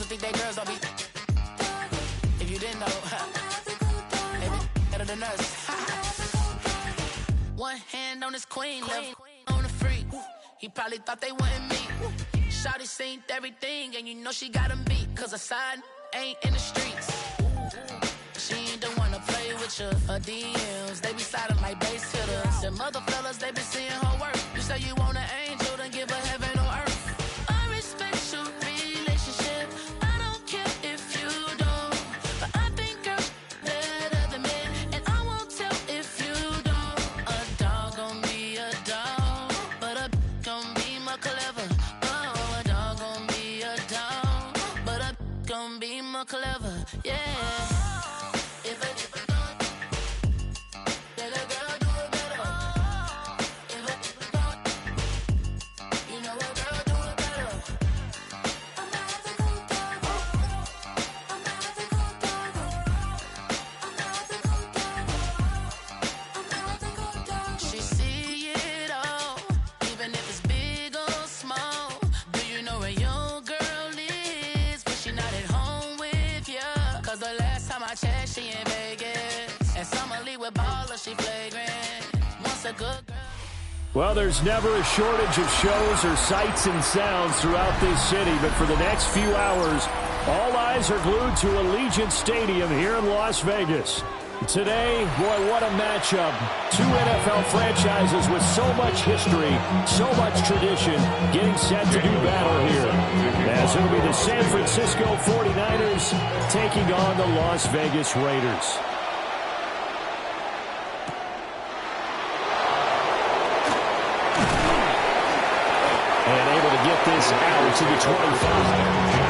Think they girls don't be. If you didn't know, they be better than us. One hand on his queen, left on the freak. He probably thought they wouldn't meet. Shawty seen everything, and you know she got him beat. Cause her side ain't in the streets. She ain't the one to play with you. Her DMs, they be sliding like base hitters. And mother fellas, they be seeing her work. You say you want an angel, then give her heaven on earth. I respect your relationship. I don't care if you don't. But I think girls better than men. And I won't tell if you don't. A dog gon' be a dog, but a gon' be more clever. Oh, a dog gon' be a dog, but a gon' be more clever. Yeah. She in Vegas, and Summer Lee with baller, she flagrant. Once a good girl. Well, there's never a shortage of shows or sights and sounds throughout this city, but for the next few hours, all eyes are glued to Allegiant Stadium here in Las Vegas. Today, boy, what a matchup. Two NFL franchises with so much history, so much tradition, getting set to do battle here. As it'll be the San Francisco 49ers taking on the Las Vegas Raiders. And able to get this out to the 25.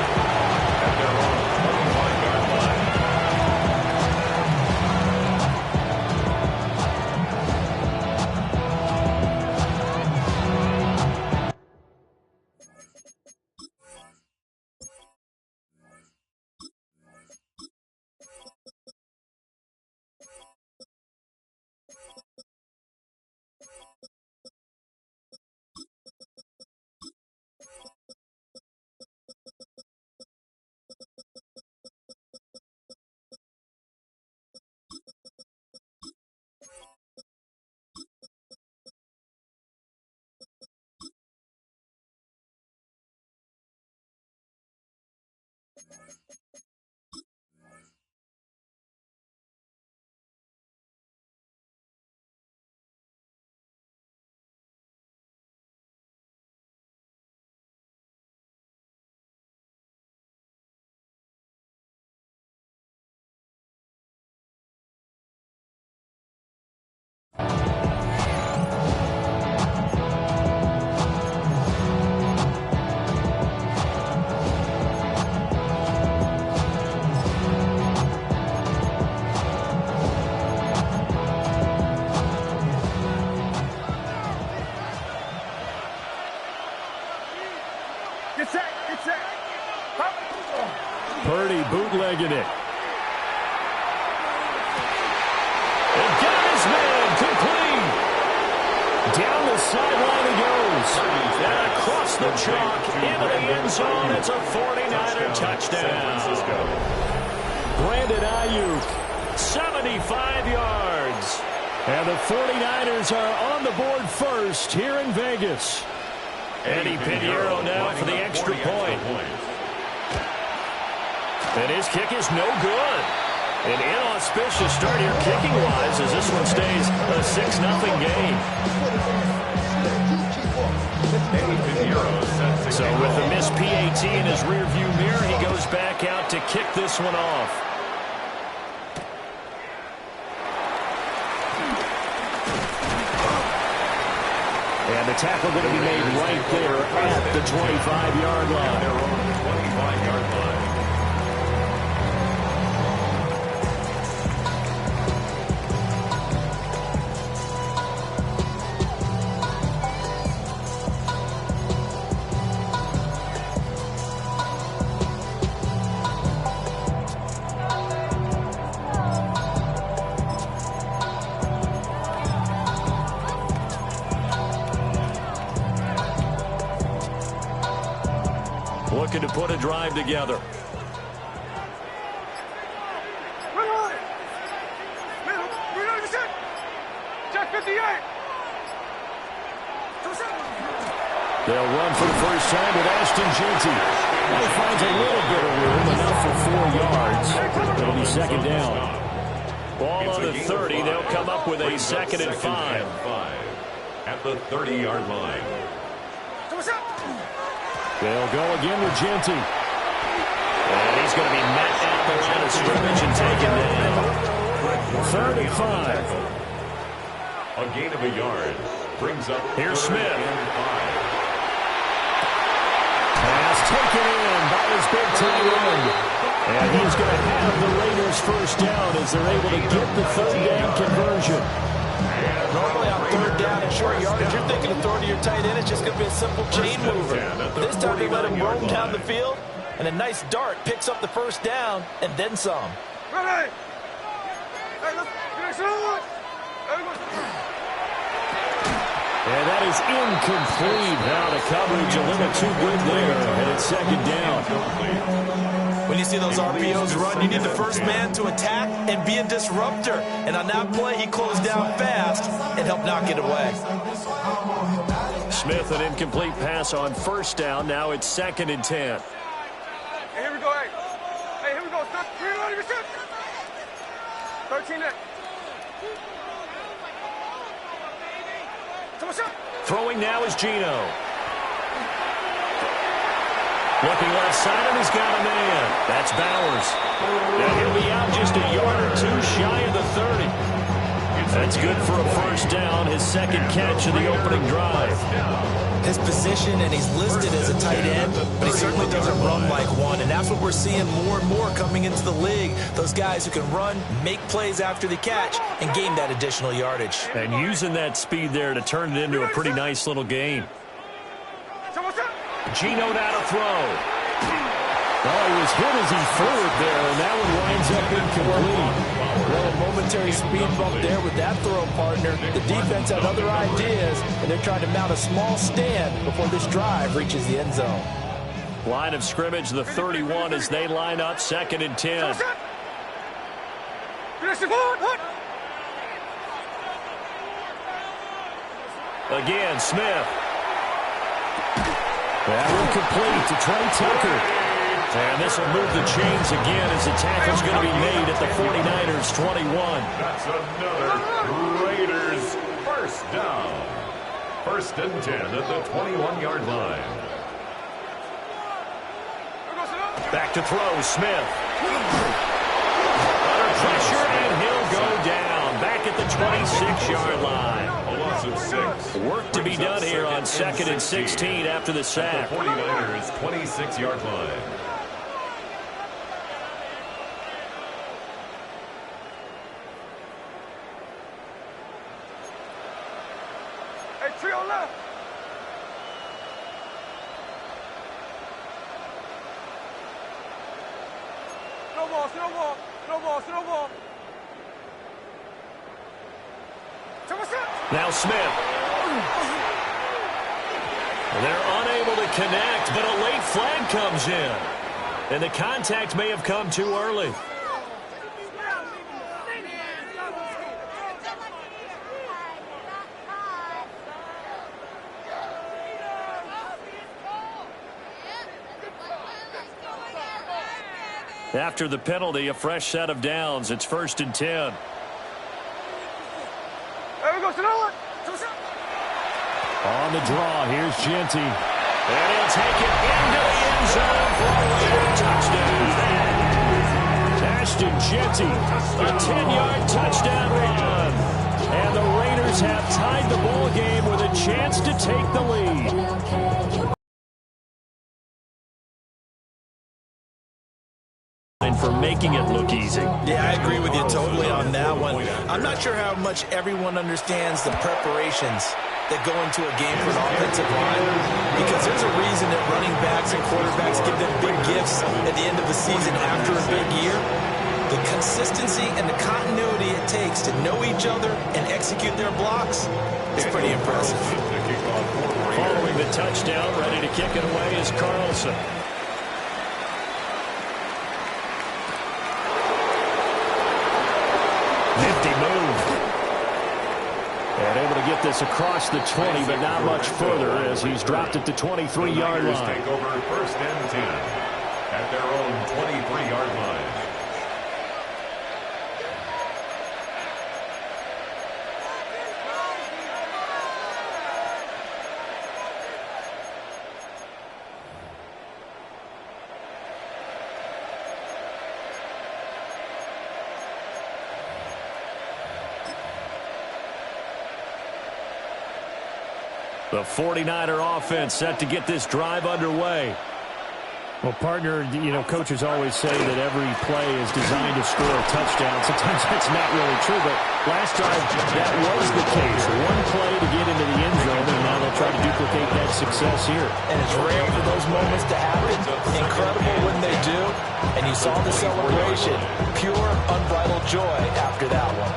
Purdy bootlegging it. And got his man complete. Down the sideline he goes. And across the chalk into the end zone. It's a 49er touchdown. Brandon Ayuk, 75 yards. And the 49ers are on the board first here in Vegas. Eddie Pinheiro now for the extra point. And his kick is no good. An inauspicious start here kicking-wise as this one stays a 6-0 game. So with the missed PAT in his rearview mirror, he goes back out to kick this one off. And the tackle going to be made right there at the 25-yard line. They're on the 25-yard line. looking to put a drive together. Check 58. They'll run for the first time with Ashton Jeanty. Now he finds a little bit of room, enough for 4 yards. It'll be second down. Ball on the 30. They'll come up with a second and 5. At the 30-yard line. They'll go again with Jeanty. And he's going to be met at the line of scrimmage and taken down. 3rd and 5. A gain of a yard brings up. Here's Smith. Pass taken in by his big tight end. And he's going to have the Raiders first down as they're able to get the 3rd down conversion. Normally on 3rd down and short yardage, you're thinking of throwing to your tight end. It's just going to be a simple chain mover. This time they let him roam down the field, and a nice dart picks up the first down and then some. Ready. Hey, let's get And that is incomplete. Now the coverage a little too good there, and it's second down. When you see those RPOs run, you need the first man to attack and be a disruptor. And on that play, he closed down fast and helped knock it away. Smith, an incomplete pass on first down. Now it's 2nd and 10. Hey, here we go, hey. Hey, here we go. Stop. 13 next. Throwing now is Gino. Looking left side, and he's got a man. That's Bowers. Now he'll be out just a yard or two shy of the 30. That's good for a first down, his 2nd catch of the opening drive. His position, and he's listed as a tight end, but he certainly doesn't run like one, and that's what we're seeing more and more coming into the league. Those guys who can run, make plays after the catch, and gain that additional yardage. And using that speed there to turn it into a pretty nice little game. Gino now to throw. Oh, he was hit as he threw it there, and that one winds up incomplete. Well, a momentary speed bump there with that throw, partner. The defense had other ideas, and they're trying to mount a small stand before this drive reaches the end zone. Line of scrimmage, the 31, as they line up, 2nd and 10. Again, Smith. That one complete to Trey Tucker. And this will move the chains again as the tackle's going to be made at the 49ers' 21. That's another Raiders first down. 1st and 10 at the 21-yard line. Back to throw, Smith. Under pressure, and he'll go down. Back at the 26-yard line. A loss of 6. Work to be done here on 2nd and 16 after the sack. The 49ers' 26-yard line. Trio left. No ball, no ball, no ball, no ball. Now Smith. They're unable to connect, but a late flag comes in. And the contact may have come too early. After the penalty, a fresh set of downs. It's 1st and 10. There we go, On the draw, here's Jeanty. And he'll take it into the end zone for a Raider touchdown. Ashton Jeanty, a 10-yard touchdown run. And the Raiders have tied the ball game with a chance to take the lead. For making it look easy. Yeah, I agree with you totally on that one. I'm not sure how much everyone understands the preparations that go into a game for an offensive line, because there's a reason that running backs and quarterbacks give them big gifts at the end of the season after a big year. The consistency and the continuity it takes to know each other and execute their blocks is pretty impressive. Following the touchdown, ready to kick it away is Carlson. nifty move. And able to get this across the 20, but not much further as he's dropped it to 23-yard line. Take over 1st and 10 at their own 23-yard line. The 49er offense set to get this drive underway. Well, partner, coaches always say that every play is designed to score a touchdown. Sometimes that's not really true, but last drive, that was the case. One play to get into the end zone, and now they'll try to duplicate that success here. And it's rare for those moments to happen. Incredible when they do. And you saw the celebration. Pure, unbridled joy after that one.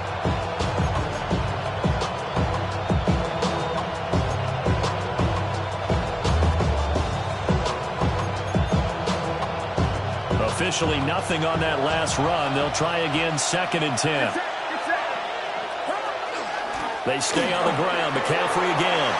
Officially nothing on that last run. They'll try again, 2nd and 10. They stay on the ground. McCaffrey again.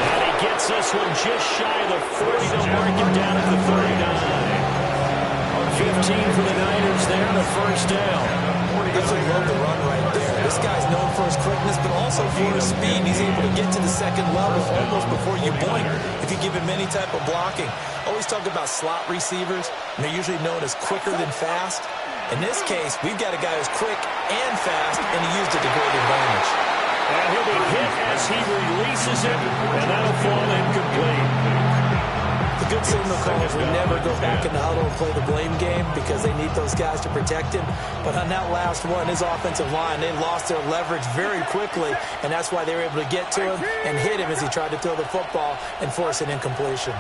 And he gets this one just shy of the 40. They'll mark him down at the 39. 15 for the Niners there, the first down. That's a love the run right there. This guy's known for his quickness, but also for his speed. He's able to get to the second level almost before you blink if you give him any type of blocking. Always talk about slot receivers, and they're usually known as quicker than fast. In this case, we've got a guy who's quick and fast, and he used it to great advantage. And he'll be hit as he releases it, and that'll fall incomplete. The good signal callers will never go back in the huddle and play the blame game because they need those guys to protect him. But on that last one, his offensive line, they lost their leverage very quickly, and that's why they were able to get to him and hit him as he tried to throw the football and force an incompletion.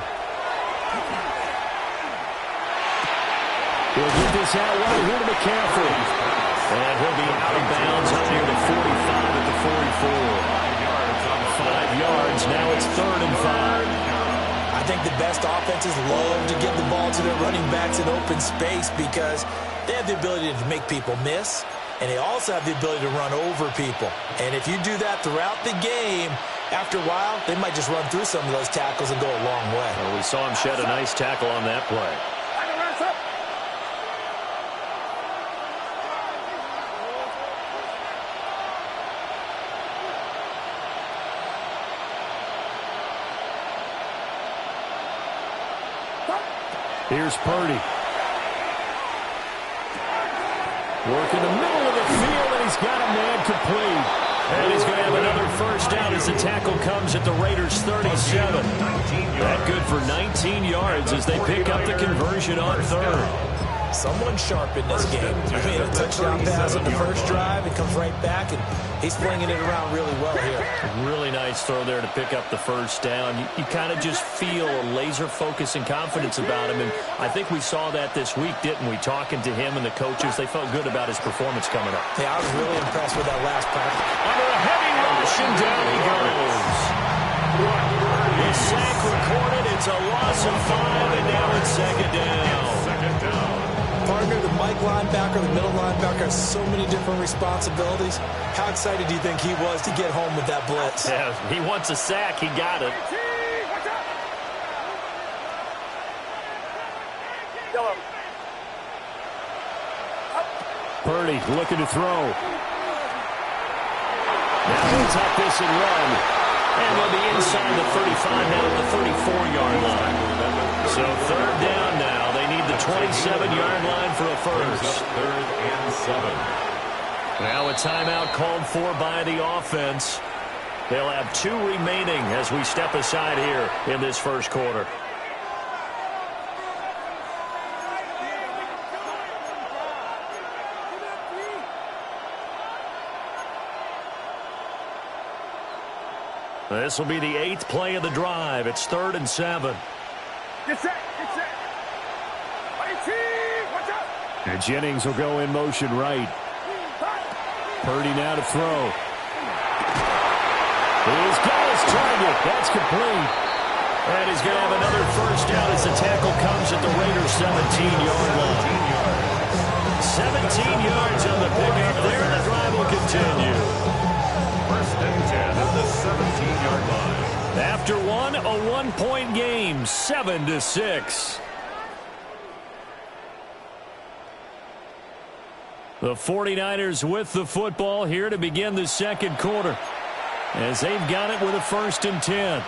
He'll get this out right here to McCaffrey. And he'll be out of bounds up near the 45 at the 44. 5 yards. Now it's 3rd and 5. I think the best offenses love to give the ball to their running backs in open space because they have the ability to make people miss, and they also have the ability to run over people. And if you do that throughout the game, after a while, they might just run through some of those tackles and go a long way. Well, we saw him shed a nice tackle on that play. Here's Purdy. Work in the middle of the field, and he's got a man complete. And he's going to have another first down as the tackle comes at the Raiders' 37. That good for 19 yards as they pick up the conversion on 3rd. Someone sharp in this game. He made a touchdown pass on the first drive. It comes right back, and he's flinging it around really well here. Really nice throw there to pick up the first down. You kind of just feel a laser focus and confidence about him, and I think we saw that this week, didn't we? Talking to him and the coaches, they felt good about his performance coming up. Yeah, I was really impressed with that last practice. Under a heavy rush, and down he goes. His sack recorded. It's a loss of 5, and now it's 2nd down. Partner, the Mike linebacker, the middle linebacker has so many different responsibilities. How excited do you think he was to get home with that blitz? Yeah, he wants a sack. He got it. Purdy looking to throw. Now he'll tuck this and run. And they'll be inside the 35, now at the 34-yard line. So 3rd down now. They need the 27-yard line for a first. 3rd and 7. Now a timeout called for by the offense. They'll have 2 remaining as we step aside here in this first quarter. This will be the 8th play of the drive. It's 3rd and 7. Get set, get set. Watch out. And Jennings will go in motion right. Purdy now to throw. He's got his target. That's complete. And he's going to have another first down as the tackle comes at the Raiders' 17-yard line. 17 yards on the pick continue. First and 10 at the 17-yard line. After one, a one-point game, 7-6. The 49ers with the football here to begin the second quarter, as they've got it with a first and 10.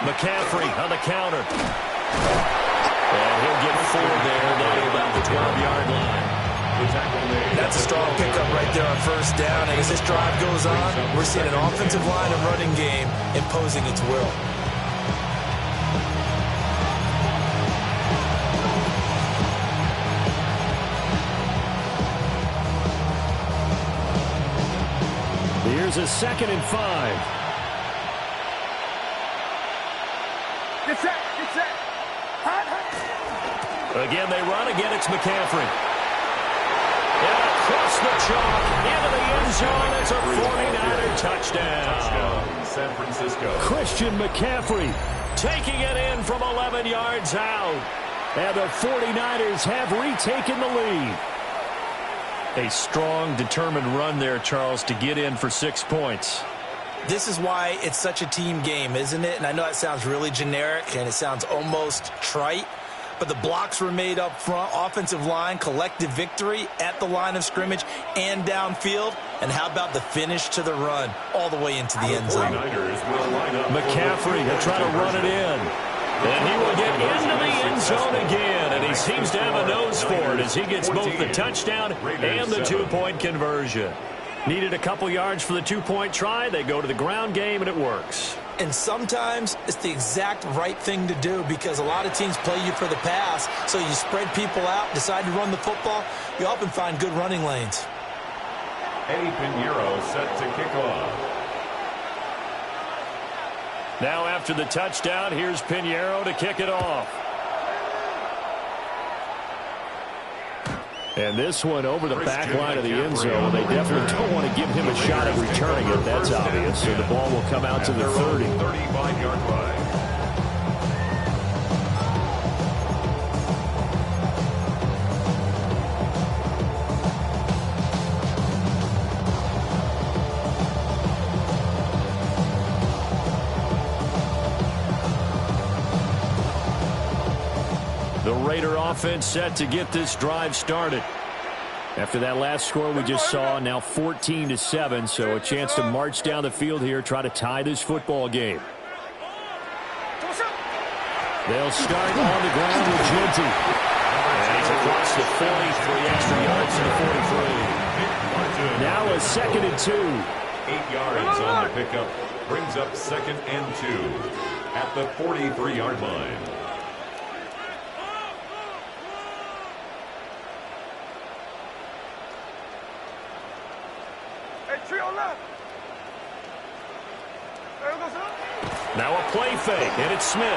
McCaffrey on the counter. And he'll get 4 there, down about the 12-yard line. That's a strong pickup right there on first down. And as this drive goes on, we're seeing an offensive line and running game imposing its will. Here's a 2nd and 5. Get set, get set. Again, they run. Again, it's McCaffrey. And across the chalk, into the end zone. It's a 49er touchdown. San Francisco. Christian McCaffrey taking it in from 11 yards out. And the 49ers have retaken the lead. A strong, determined run there, Charles, to get in for 6 points. This is why it's such a team game, isn't it? And I know that sounds really generic and it sounds almost trite, but the blocks were made up front, offensive line, collective victory at the line of scrimmage and downfield. And how about the finish to the run all the way into the end zone? McCaffrey will try to run it in. And he will get into the end zone again. And he seems to have a nose for it as he gets both the touchdown and the 2-point conversion. Needed a couple yards for the 2-point try. They go to the ground game, and it works. And sometimes it's the exact right thing to do because a lot of teams play you for the pass. So you spread people out, decide to run the football. You often find good running lanes. Eddie Pinheiro set to kick off. Now after the touchdown, here's Pinheiro to kick it off. And this one over the back line of the end zone. They definitely don't want to give him a shot at returning it. That's obvious. So the ball will come out to the 30. 35-yard line. The Raider offense set to get this drive started. After that last score we just saw, now 14-7, so a chance to march down the field here, try to tie this football game. They'll start on the ground with Genty. And he's across the 40, 3 extra yards to the 43. Now a 2nd and 2. 8 yards on the pickup. Brings up 2nd and 2 at the 43-yard line. Now a play fake, and it's Smith.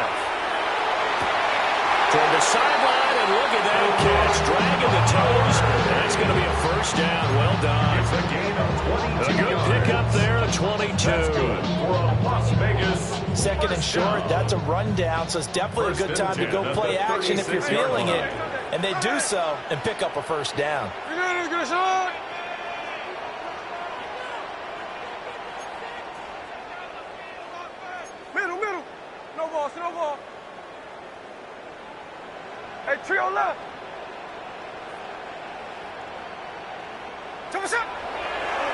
Toward the sideline, and look at that catch, dragging the toes. That's going to be a first down. Well done. It's a gain of 22 A good pickup there, a 22. That's good for Las Vegas. 2nd and short, that's a rundown, so it's definitely a good time to go play action if you're feeling it. And they do so and pick up a first down. Middle. No ball. Hey, trio left.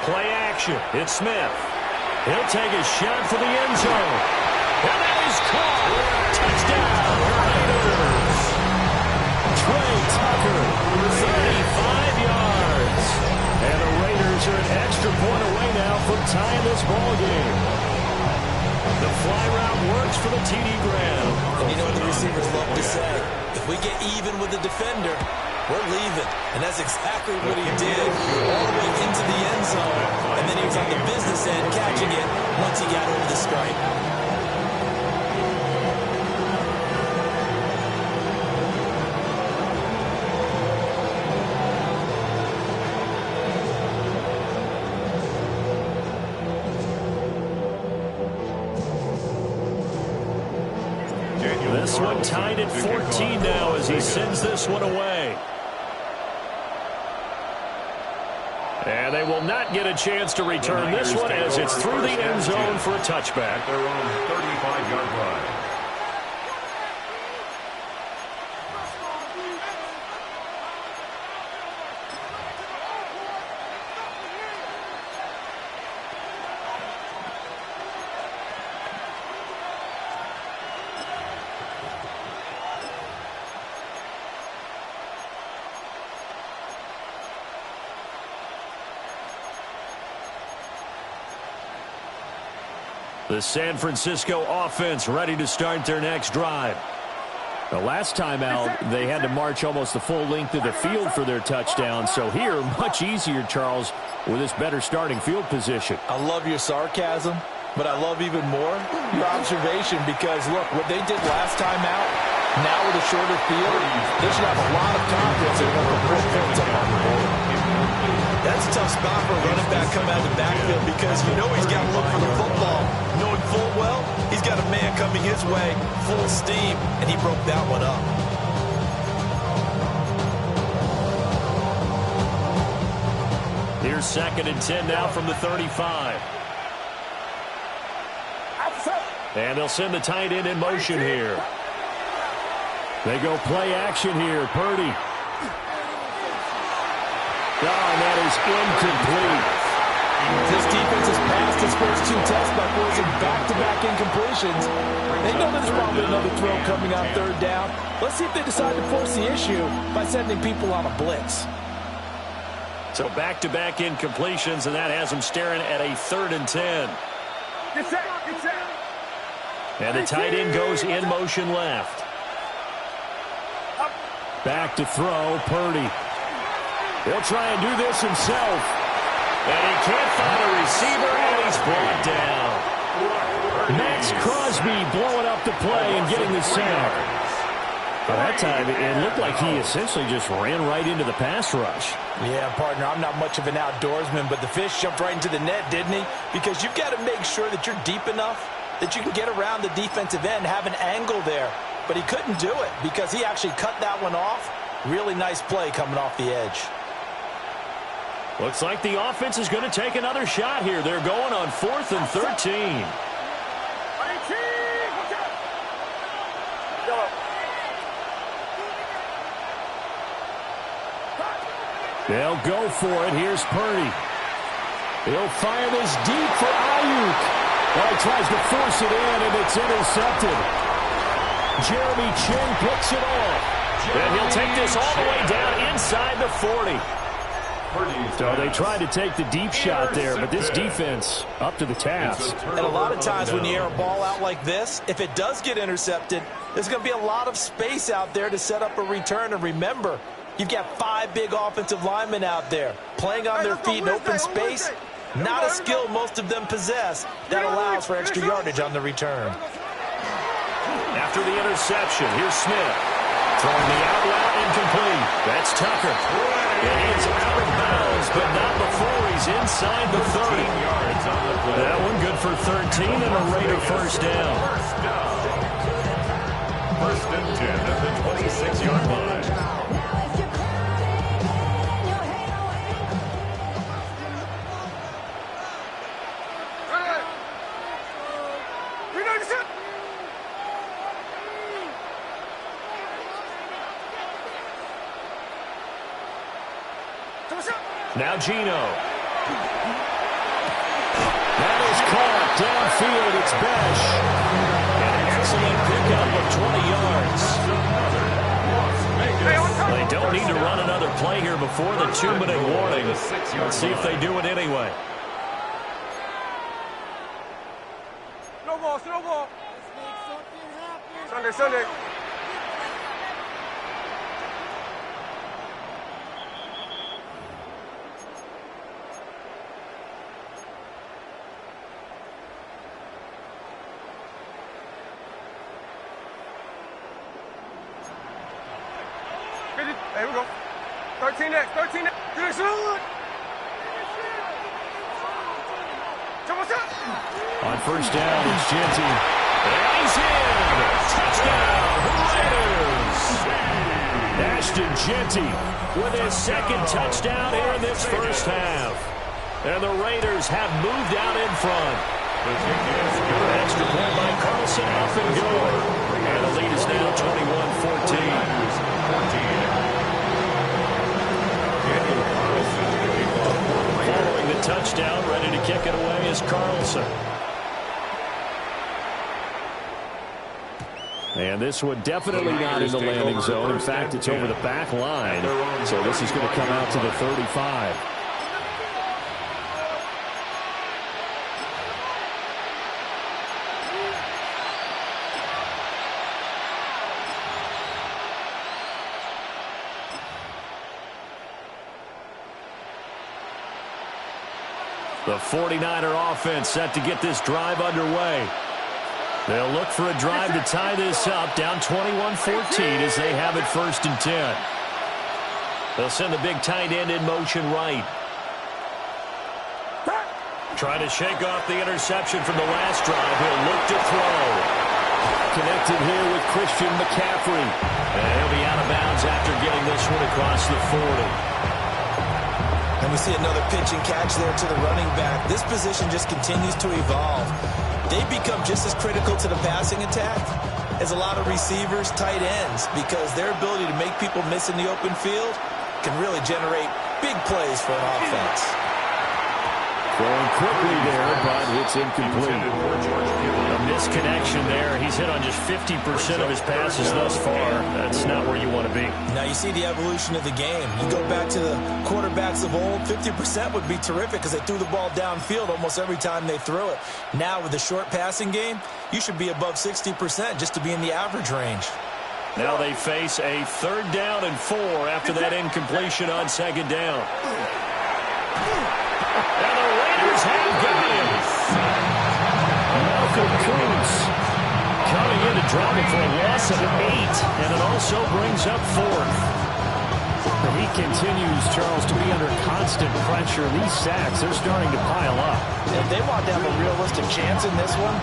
Play action. It's Smith. He'll take a shot for the end zone. And that is caught. Touchdown, Raiders. Trey Tucker, 35 yards. And the Raiders are an extra point away now from tying this ball game. The fly route works for the TD Graham. And you know what the receivers love to say? If we get even with the defender, we're leaving. And that's exactly what he did all the way into the end zone. And then he was on the business end catching it once he got over the stripe. 14 now as he sends this one away. And they will not get a chance to return this one as it's through the end zone for a touchback. At their own 35-yard line. The San Francisco offense ready to start their next drive. The last time out, they had to march almost the full length of the field for their touchdown. So here, much easier, Charles, with this better starting field position. I love your sarcasm, but I love even more your observation because, look, what they did last time out, now with a shorter field, they should have a lot of confidence in what the points up on the board. That's a tough spot for a running back coming out of the backfield because you know he's got to look for the football, knowing full well he's got a man coming his way, full steam, and he broke that one up. Here's 2nd and 10 now from the 35. And they'll send the tight end in motion here. They go play action here. Purdy. Oh, and that is incomplete. This defense has passed its first 2 tests by forcing back-to-back incompletions. They know there's probably another throw coming on 3rd down. Let's see if they decide to force the issue by sending people on a blitz. So back-to-back incompletions, and that has them staring at a 3rd and 10. Get set, get set. And the tight end goes in motion left. Back to throw, Purdy. He'll try and do this himself. And he can't find a receiver, and he's brought down. Max Crosby blowing up the play and getting the sack. By that time, it looked like he essentially just ran right into the pass rush. Yeah, partner, I'm not much of an outdoorsman, but the fish jumped right into the net, didn't he? Because you've got to make sure that you're deep enough that you can get around the defensive end, have an angle there. But he couldn't do it because he actually cut that one off. Really nice play coming off the edge. Looks like the offense is going to take another shot here. They're going on 4th and 13. They'll go for it. Here's Purdy. He'll fire this deep for Ayuk. Oh, he tries to force it in, and it's intercepted. Jeremy Chin picks it off. And he'll take this all the way down inside the 40. So they tried to take the deep shot there, but this defense up to the task. And a lot of times when you air a ball out like this, if it does get intercepted, there's going to be a lot of space out there to set up a return. And remember, you've got 5 big offensive linemen out there playing on their feet in open space. Not a skill most of them possess that allows for extra yardage on the return. After the interception, here's Smith. Throwing the out route incomplete. That's Tucker. And he is out of bounds, but not before he's inside the 30. That one good for 13 and a Raider first down. 1st and 10 at the 26-yard line. Now Gino. That is caught downfield. It's Besh. An excellent pickup of 20 yards. They don't need to run another play here before the 2-minute warning. Let's see if they do it anyway. Snowball, snowball. Sunday, Sunday. Here we go. 13 next, 13 next. Good shoot. On 1st down, it's Genty. And he's in. Touchdown, Raiders. Austin Genty with his second touchdown here in this first half. And the Raiders have moved out in front. An extra point by Carlson, up and good. And the lead is now 21-14. Following the touchdown, ready to kick it away is Carlson. And this one definitely not in the landing zone. In fact, it's over the back line. So this is going to come out to the 35. The 49er offense set to get this drive underway. They'll look for a drive to tie this up, down 21-14 as they have it 1st and 10. They'll send the big tight end in motion right. Trying to shake off the interception from the last drive. He'll look to throw. Connected here with Christian McCaffrey. And he'll be out of bounds after getting this one across the 40. And we see another pitch and catch there to the running back. This position just continues to evolve. They become just as critical to the passing attack as a lot of receivers, tight ends, because their ability to make people miss in the open field can really generate big plays for an offense. Going quickly there, but it's incomplete. A misconnection there. He's hit on just 50% of his passes thus far. That's not where you want to be. Now you see the evolution of the game. You go back to the quarterbacks of old, 50% would be terrific because they threw the ball downfield almost every time they threw it. Now with the short passing game, you should be above 60% just to be in the average range. Now they face a 3rd down and 4 after that incompletion on 2nd down. And the Raiders have got him. Malcolm Kuntz coming in to drop it for a loss of 8, and it also brings up 4th. He continues, Charles, to be under constant pressure. These sacks, they're starting to pile up. If they want to have a realistic chance in this one,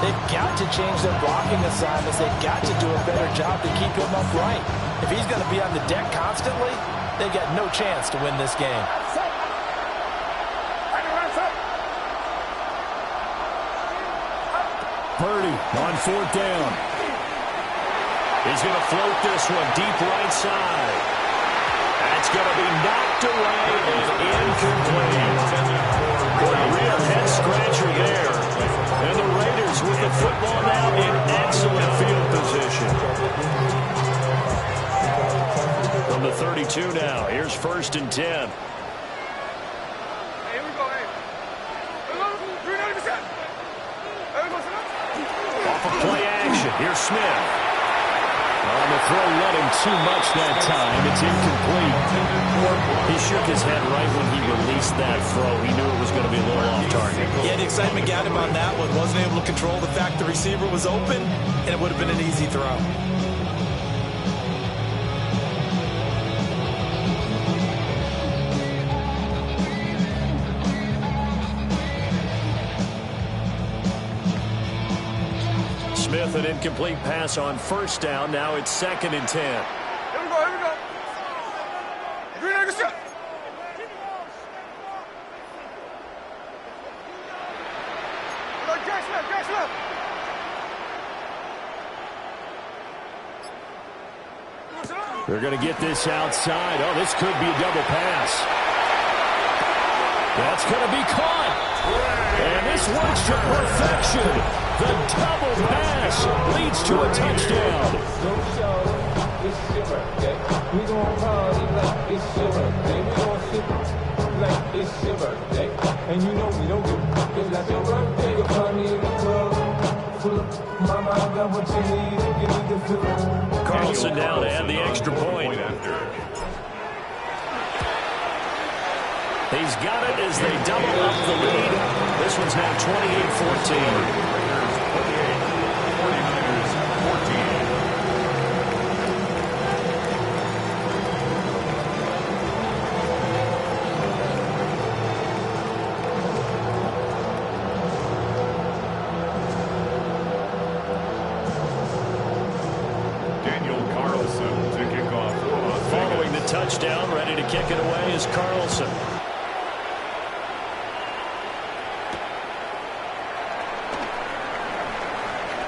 they've got to change their blocking assignments. They've got to do a better job to keep him upright. If he's going to be on the deck constantly, they've got no chance to win this game. Purdy on 4th down. He's going to float this one deep right side. That's going to be knocked away and incomplete. A real head-scratcher there. And the Raiders with the football now in excellent field position. From the 32 now, here's 1st and 10. Hey, here we go, hey. Off of play action, here's Smith. On the throw, running too much that time. It's incomplete. He shook his head right when he released that throw. He knew it was going to be a little off target. Yeah, the excitement got him on that one. Wasn't able to control the fact the receiver was open, and it would have been an easy throw. Smith, an incomplete pass on 1st down. Now it's 2nd and 10. Here we go, here we go. Green egg shot. Jack Smith. They're going to get this outside. Oh, this could be a double pass. That's going to be caught. And this works to perfection. The double pass leads to a touchdown. We gon' party like it's your birthday. We gon' sip like it's your birthday. And you know we don't give a it's like your birthday. You'll find me in the club. Full of mama, I got what you need. Give me the feeling. Carlson down to add the extra point. He's got it as they double up the lead. This one's now 28-14. touchdown. Ready to kick it away is Carlson.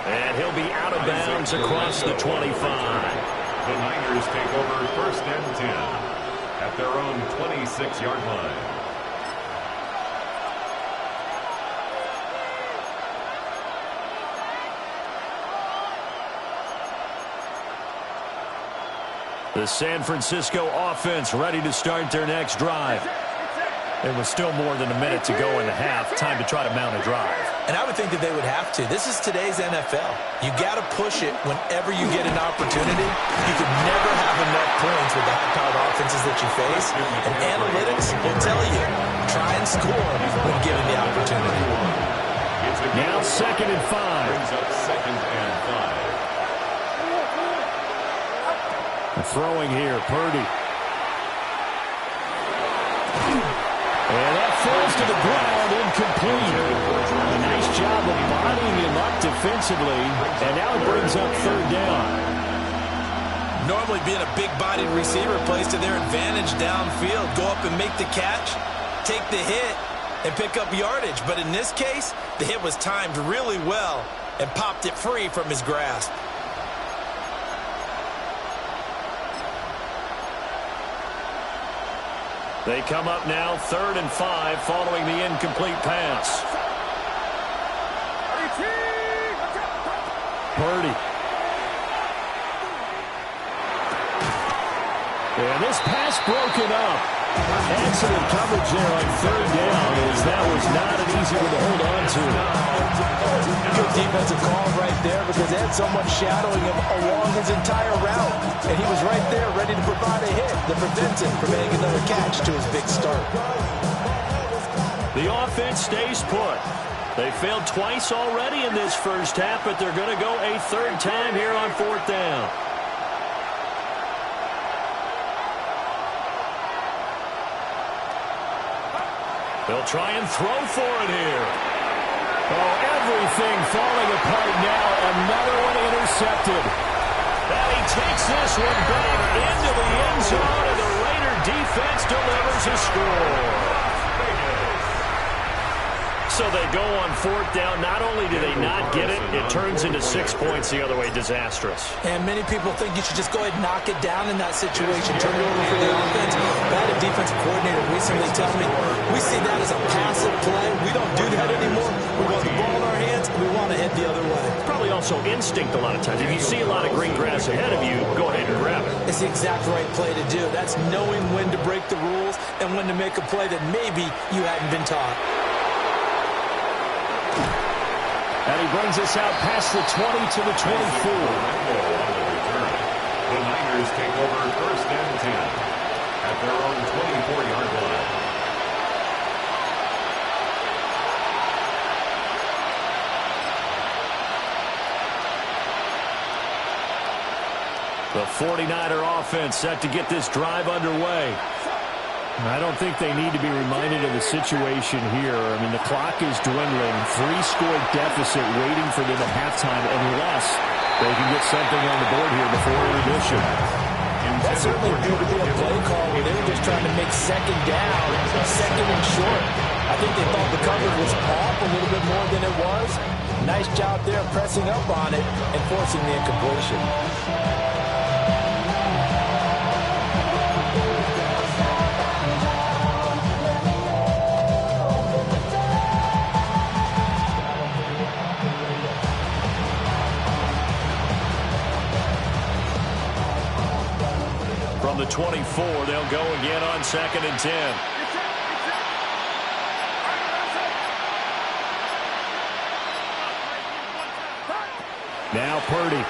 And he'll be out of bounds across the 25. The Niners take over 1st and 10 at their own 26-yard line. The San Francisco offense ready to start their next drive. There was still more than a minute to go in the half. Time to try to mount a drive. And I would think that they would have to. This is today's NFL. You got to push it whenever you get an opportunity. You could never have enough points with the high-powered offenses that you face. And analytics will tell you, try and score when given the opportunity. Now 2nd and 5. Brings up 2nd and 5. Throwing here, Purdy. And that falls to the ground, incomplete. A nice job of bodying him up defensively, and now it brings up 3rd down. Normally being a big-bodied receiver plays to their advantage downfield. Go up and make the catch, take the hit, and pick up yardage. But in this case, the hit was timed really well and popped it free from his grasp. They come up now 3rd and 5 following the incomplete pass. Purdy. And this pass broken up. Excellent coverage there on 3rd down, as that was not an easy one to hold on to. Good defensive call right there because they had someone shadowing him along his entire route. And he was right there ready to provide a hit to prevent him from making another catch to his big start. The offense stays put. They failed twice already in this first half, but they're going to go a 3rd time here on 4th down. They'll try and throw for it here. Oh, everything falling apart now. Another one intercepted. And he takes this one back into the end zone, and the Raider defense delivers a score. So they go on 4th down. Not only do they not get it, it turns into 6 points the other way. Disastrous. And many people think you should just go ahead and knock it down in that situation. Turn it over for the offense. I had a defensive coordinator recently tell me, we see that as a passive play. We don't do that anymore. We want the ball in our hands, and we want to head the other way. Probably also instinct a lot of times. If you see a lot of green grass ahead of you, go ahead and grab it. It's the exact right play to do. That's knowing when to break the rules and when to make a play that maybe you hadn't been taught. And he brings us out past the 20 to the 24. The Niners take over 1st and 10 at their own 24-yard line. The 49er offense set to get this drive underway. I don't think they need to be reminded of the situation here. I mean, the clock is dwindling. 3-score deficit waiting for them at halftime unless they can get something on the board here before intermission. That certainly appeared to be a play call where they were just trying to make 2nd down, 2nd and short. I think they thought the coverage was off a little bit more than it was. Nice job there pressing up on it and forcing the incompletion. From the 24, they'll go again on 2nd and 10. Now Purdy.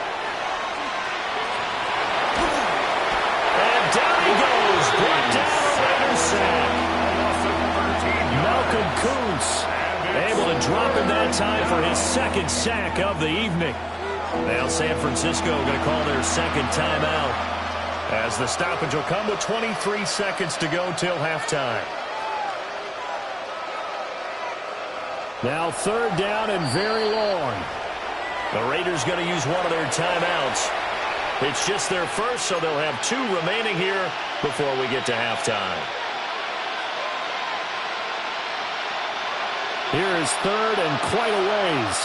And down he goes. Brought down a Raider sack. Malcolm Kuntz able to drop him that time for his 2nd sack of the evening. Now San Francisco going to call their 2nd timeout, as the stoppage will come with 23 seconds to go till halftime. Now 3rd down and very long. The Raiders going to use one of their timeouts. It's just their first, so they'll have 2 remaining here before we get to halftime. Here is 3rd and quite a ways.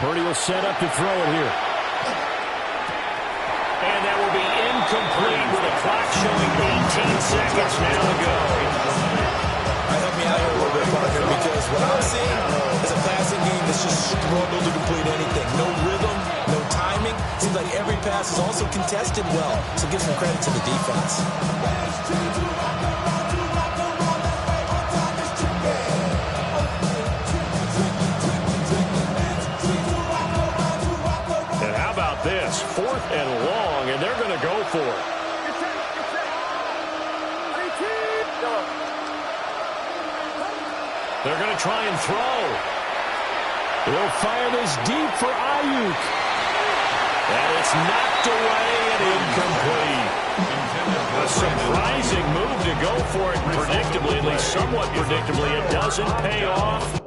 Purdy will set up to throw it here. And that will be incomplete with the clock showing 18 seconds now to go. Help me out here a little bit, partner, because what I'm seeing is a passing game that's just struggled to complete anything. No rhythm, no timing. Seems like every pass is also contested well, so give some credit to the defense. And how about this? 4th and long, and they're going to go for it. They're going to try and throw. They'll fire this deep for Ayuk. And it's knocked away and incomplete. A surprising move to go for it. Predictably, at least somewhat predictably, it doesn't pay off.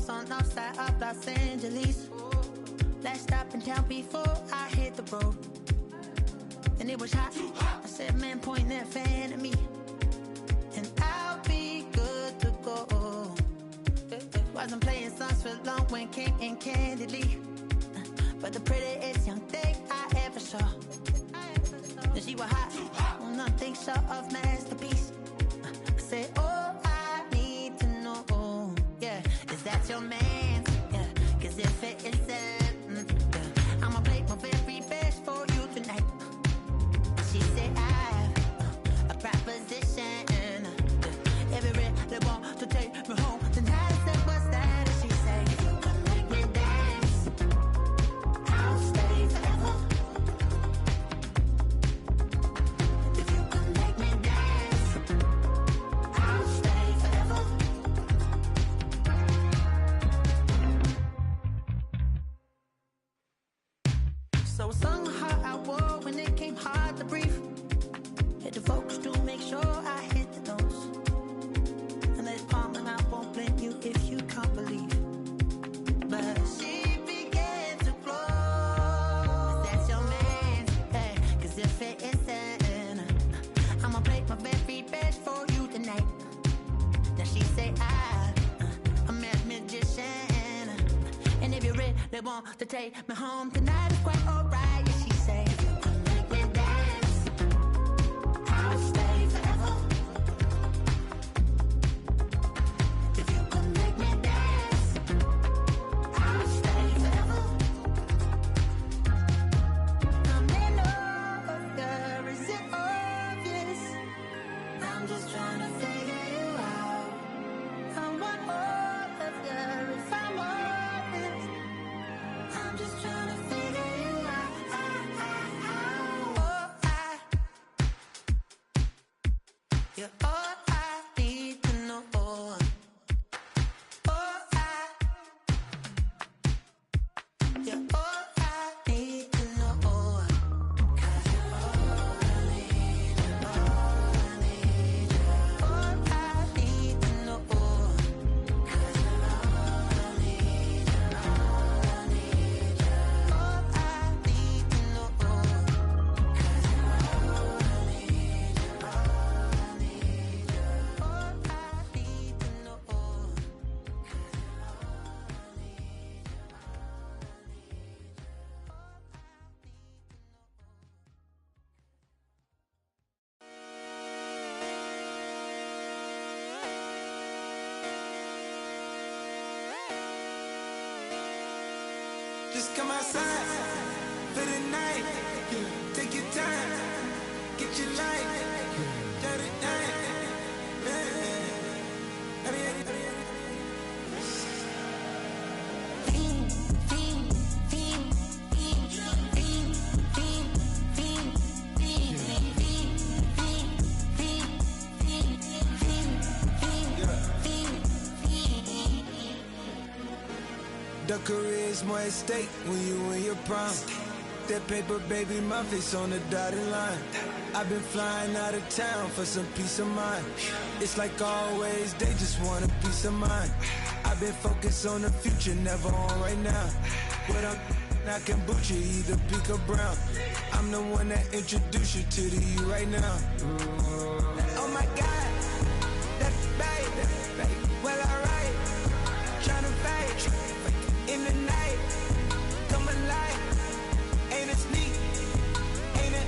On outside of Los Angeles. Last stop in town before I hit the road. And it was hot. I said, man, point that fan at me. And I'll be good to go. Wasn't playing songs for long when came in candidly. But the prettiest young thing I ever saw. And she was hot. Nothing short of masterpiece. I said, oh, I need to know. Yeah, is that your man? Yeah, cause if it isn't, yeah, I'ma play my very best for you tonight. She said I have a proposition. Every really want to take me home tonight. I said, what's that? And she said, if you can make me dance, I'll stay forever. If you can make me dance, I'll stay forever. So I sung how I wore when it came hard to breathe. Had to focus to make sure I hit the notes. And let it calm and I won't blame you if you can't believe. But she began to flow. That's your man, hey, cause if it isn't, I'ma play my very best for you tonight. Now she say I'm a magician. And if you really want to take me home tonight, it's quite alright. Yeah, she say, if you can make me dance, I'll stay forever. If you can make me dance, I'll stay forever. I'm in love, girl, is it obvious? I'm just trying to figure you out. I want all of you if I'm honest. I'm just trying to figure you out. Just come outside for the night. Take your time, get your life. Shut it down. The career is more at stake when you in your prime. That paper, baby, my face on the dotted line. I've been flying out of town for some peace of mind. It's like always, they just want a peace of mind. I've been focused on the future, never on right now. But I'm not kombucha, either pink or brown. I'm the one that introduced you to the you right now. Oh my God, that's babe. Well, alright, tryna fight in the night, come alive. Ain't it sneak? Ain't it?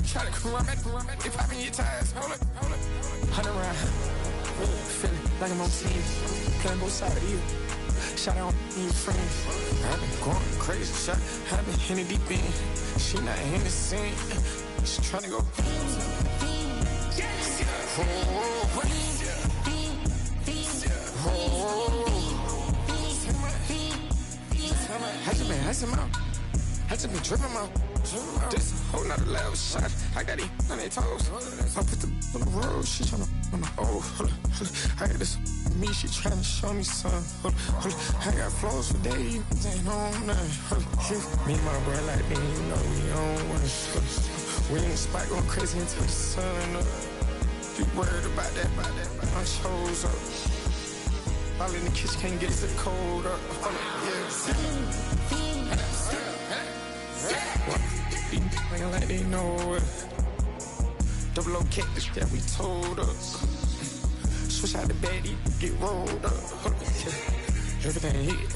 Try to come on back, they popping your tires. Hold up. 100 round, feeling like I'm on team, playing both sides of you. Shout out on your friends. I've been going crazy, shot. I've been in the deep end. She not in the scene. She tryna go. I just been tripping out. This whole nother level shot. I got it on their toes. I put the on the road. She tryna on the hold up. I got this me. She tryna show me some. I got flows for days. Ain't on nothing. Me and my bro like me, you know we on one. We in the spot going crazy until the sun up. You worried about that? I chose up. All in the kitchen can't get it cold up. Nigga like they know it. Double O cactus, yeah, we told us. Switch out the baddie, get rolled up. Everything hit,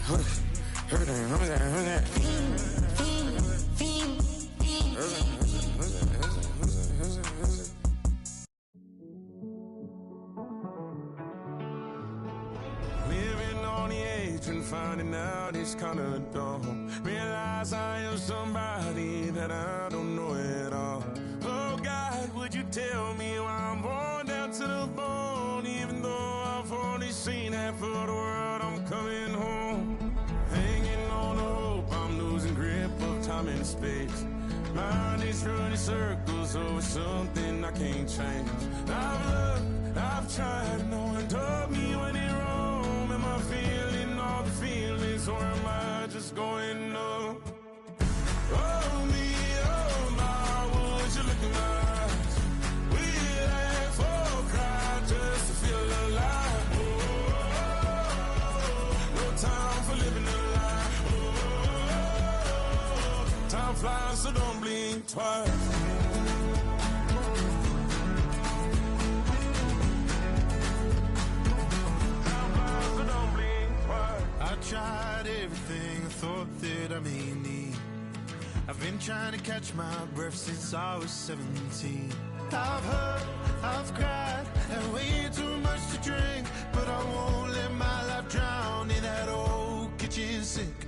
Living on the edge and finding out it's kinda dumb. Realize I am somebody that I don't know at all. Oh God, would you tell me why I'm born down to the bone? Even though I've only seen half of the world, I'm coming home. Hanging on the hope, I'm losing grip of time and space. Mind is running circles over something I can't change. I've looked, I've tried, no one told me when it wrong. Am I feeling all the feelings, or am I just going up? Oh me, oh my, would you look in my eyes? We laugh or cry just to feel alive. Oh, no time for living a lie. Oh, time flies, so don't blink twice. I tried everything I thought that I may need. I've been trying to catch my breath since I was 17. I've hurt, I've cried, had way too much to drink, but I won't let my life drown in that old kitchen sink.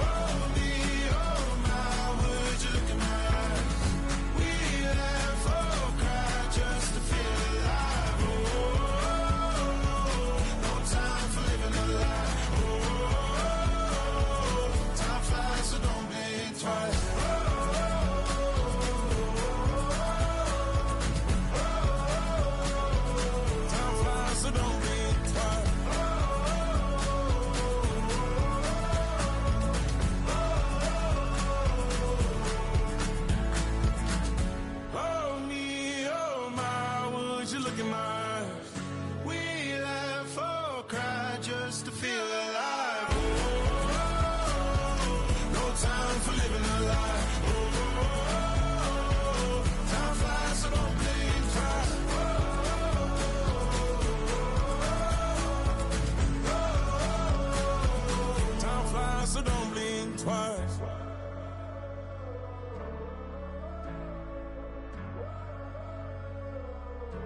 Oh me, oh my, would you look in my eyes? We laugh or cry just to feel alive. Oh, no time for living a lie. Time flies, so don't blink twice. Time flies, so don't blink twice.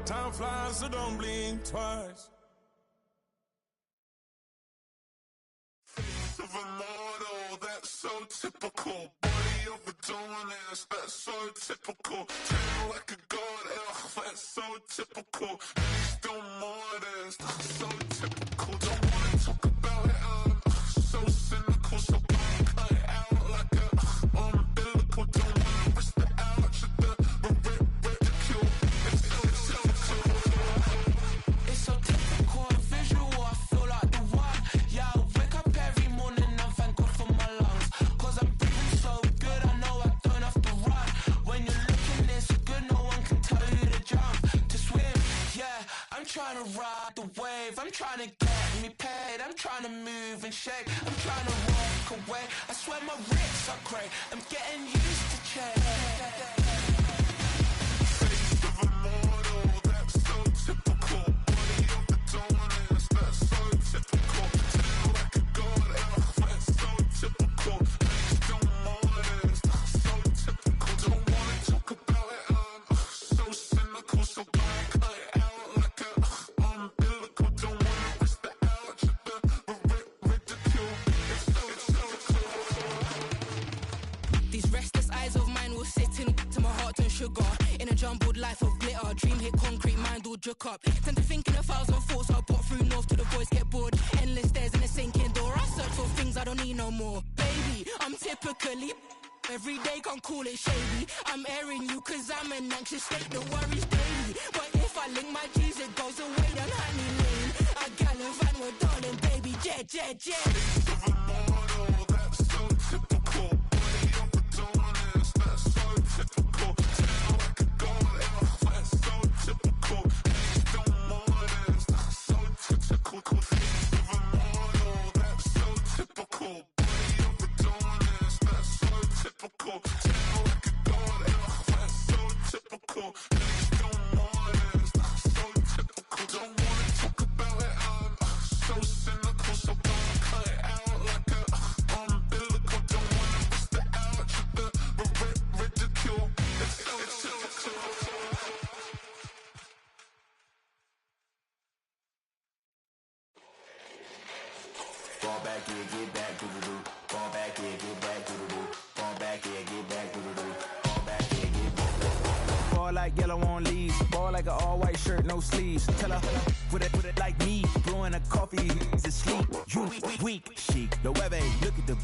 Time flies, so don't blink twice. Face of a model, that's so typical. Body of a dominance, that's so typical. Treated like a god, that's so typical. Still modest, so typical. Don't wanna talk about it, I'm so cynical. So cut it out like a umbilical. Don't wanna risk the ouch of the ridicule. It's so typical, visual, I feel like the one. Yeah, I wake up every morning and thank God for my lungs. Cause I'm breathing so good, I know I don't have to run. When you're looking this good, no one can tell you to jump, to swim. Yeah, I'm trying to ride the wave, I'm trying to get me paid, I'm trying to move and shake, I'm trying to walk away. I swear my wrists are great, I'm getting used to change. Face of a model, that's so typical. Body of the dominance, that's so typical. Feel like a god, that's so typical. Still modest, so typical. Don't wanna talk about it, I'm so cynical. So cut it out like a umbilical. Don't wanna risk the ouch of the ridicule. It's so These restless eyes of mine will sit in to my heart and sugar. In a jumbled life of glitter, dream hit concrete, mind all jook up. Tend to think in 1,000 thoughts, I'll pop through north to the voice, get bored. Endless stairs in a sinking door, I search for things I don't need no more. Baby, I'm typically every day, can't call it shady. I'm airing you cause I'm an anxious state that worries daily. But if I link my G's, it goes away down honey lane. I gallivant with darling, baby, jet. Face of a model, that's so typical. Body of a dominance, that's so typical. Feel like a god, that's so typical. Still modest, so typical. Face of a model, that's so typical. Body of a dominance, that's so typical. Feel like a god, that's so typical. Still modest, so typical. Don't wanna talk about it, I'm so cynical. So cut it out like a umbilical. Don't wanna risk the ouch of the ridicule. It's typical. Fall back here, get back, doo-doo-doo. Fall back here, get back, doo-doo-doo. Fall back here, get back, doo-doo-doo. Fall back here, get back. Ball like yellow on leaves. Ball like an all-white shirt, no sleeves. Tell her, put it like me. Blowing a coffee, is asleep. You weak, chic. The web, look at the